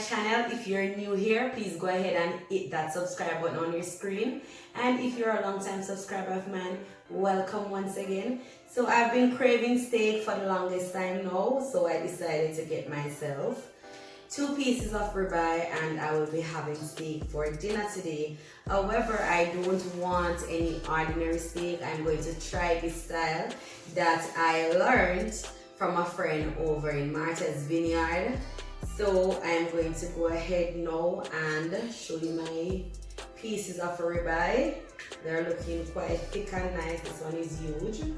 channel. If you're new here, please go ahead and hit that subscribe button on your screen. And if you're a long-time subscriber of mine, welcome once again. So I've been craving steak for the longest time now, so I decided to get myself 2 pieces of ribeye, and I will be having steak for dinner today. However, I don't want any ordinary steak. I'm going to try this style that I learned from a friend over in Martha's Vineyard. So I'm going to go ahead now and show you my pieces of ribeye. They're looking quite thick and nice. This one is huge.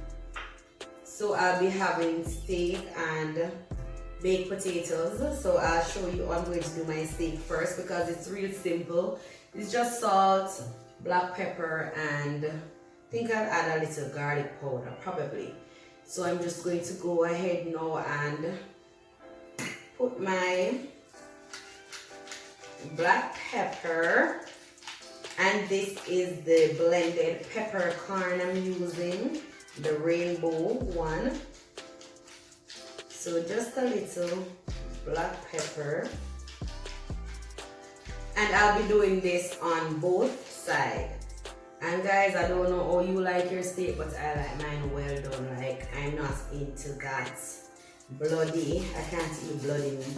So I'll be having steak and baked potatoes. So I'll show you how I'm going to do my steak first because it's real simple. It's just salt, black pepper, and I think I'll add a little garlic powder probably. So I'm just going to go ahead now and put my black pepper, and this is the blended peppercorn I'm using, the rainbow one. So just a little black pepper, and I'll be doing this on both sides. And guys, I don't know how you like your steak, but I like mine well done. Like, I'm not into that bloody, I can't eat bloody meat.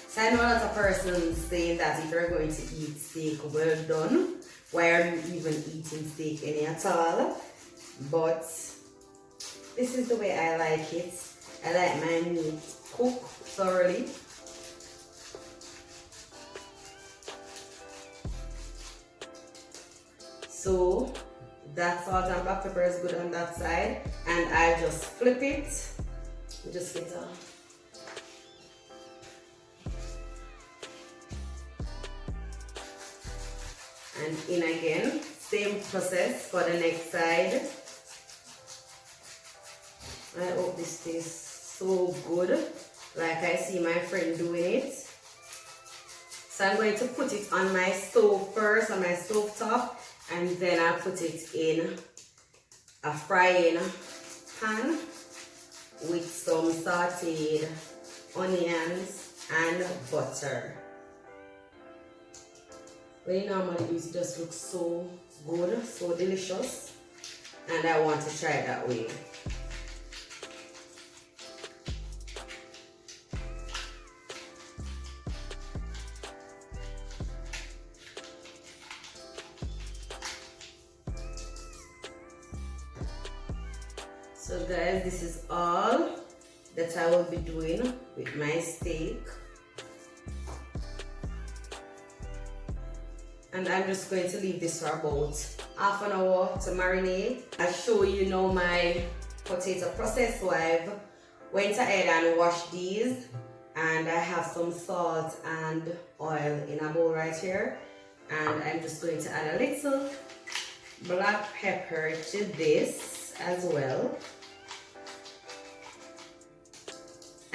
So I know a lot of persons saying that if you're going to eat steak well done, why are you even eating steak any at all? But this is the way I like it. I like my meat cooked thoroughly. So that salt and black pepper is good on that side, and I just flip it. Just get a and in again. Same process for the next side. I hope this tastes so good, like I see my friend doing it. So I'm going to put it on my stove first, on my stove top, and then I'll put it in a frying pan with some sauteed onions and butter. When you normally do it, just looks so good, so delicious, and I want to try it that way. So guys, this is all that I will be doing with my steak. And I'm just going to leave this for about half an hour to marinate. I'll show you now my potato process. So I've went ahead and washed these, and I have some salt and oil in a bowl right here. And I'm just going to add a little black pepper to this as well.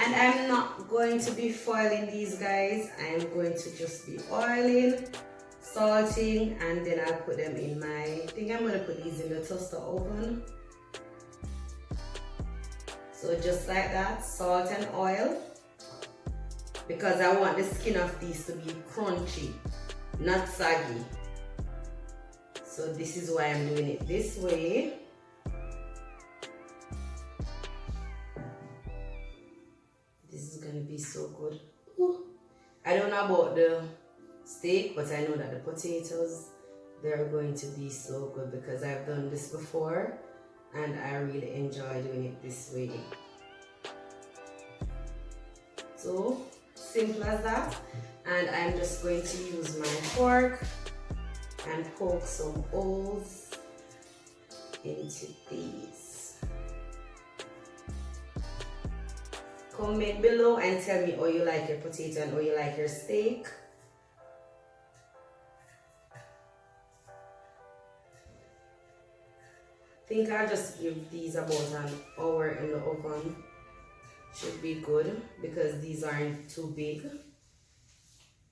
And I'm not going to be foiling these, guys. I'm going to just be oiling, salting, and then I'll put them in my, I think I'm going to put these in the toaster oven. So just like that, salt and oil, because I want the skin of these to be crunchy, not saggy. So this is why I'm doing it this way. This is gonna be so good. Ooh. I don't know about the steak, but I know that the potatoes, they're going to be so good because I've done this before and I really enjoy doing it this way. So simple as that. And I'm just going to use my fork and poke some holes into these. Comment below and tell me how you like your potato and how you like your steak. I think I'll just give these about an hour in the oven. Should be good because these aren't too big.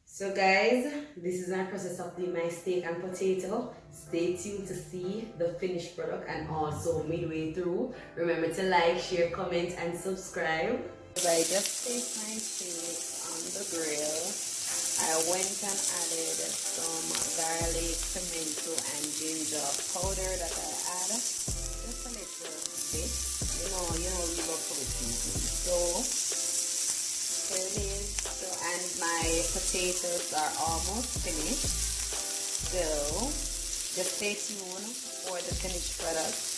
So guys, this is my process of doing my steak and potato. Stay tuned to see the finished product, and also midway through, remember to like, share, comment and subscribe. I just take my steak on the grill. I went and added some garlic, pimento, and ginger powder that I add just a little bit. You know, we love to season. So here it is. So, and my potatoes are almost finished. So just stay tuned for the finished product.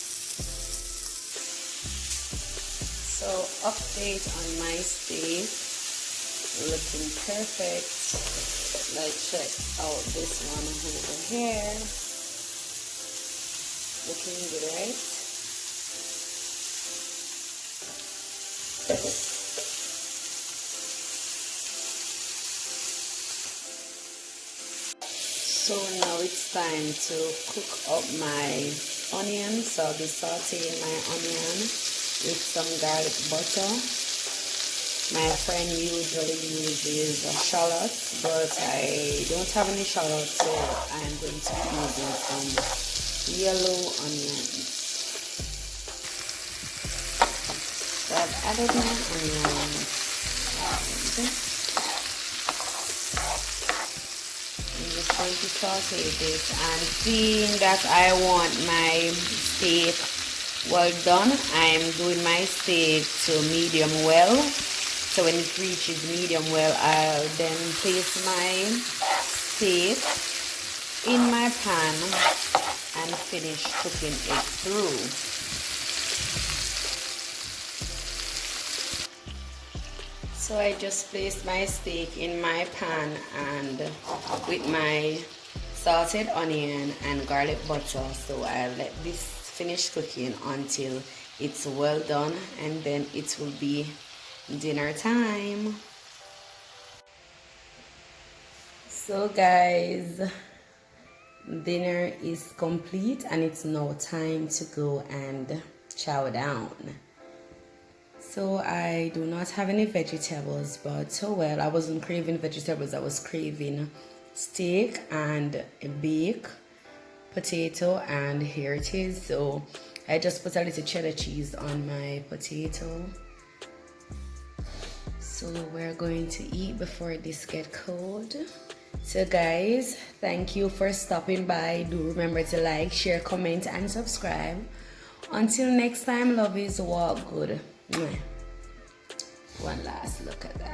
So update on my steak, looking perfect. Let's check out this one over here. Looking good, right? So now it's time to cook up my onion. So I'll be sauteing my onion with some garlic butter. My friend usually uses shallots, but I don't have any shallots, so I'm going to be using some yellow onions. So I've added my onions. I'm just going to saute this, and seeing that I want my steak well done, I'm doing my steak to medium well. So when it reaches medium well, I'll then place my steak in my pan and finish cooking it through. So I just placed my steak in my pan and with my sauted onion and garlic butter. So I'll let this finish cooking until it's well done, and then it will be dinner time. So guys, dinner is complete and it's now time to go and chow down. So I do not have any vegetables, but oh well, I wasn't craving vegetables, I was craving steak and a baked potato, and here it is. So I just put a little cheddar cheese on my potato. So we're going to eat before this gets cold. So guys, thank you for stopping by. Do remember to like, share, comment, and subscribe. Until next time, love is walk good. One last look at that.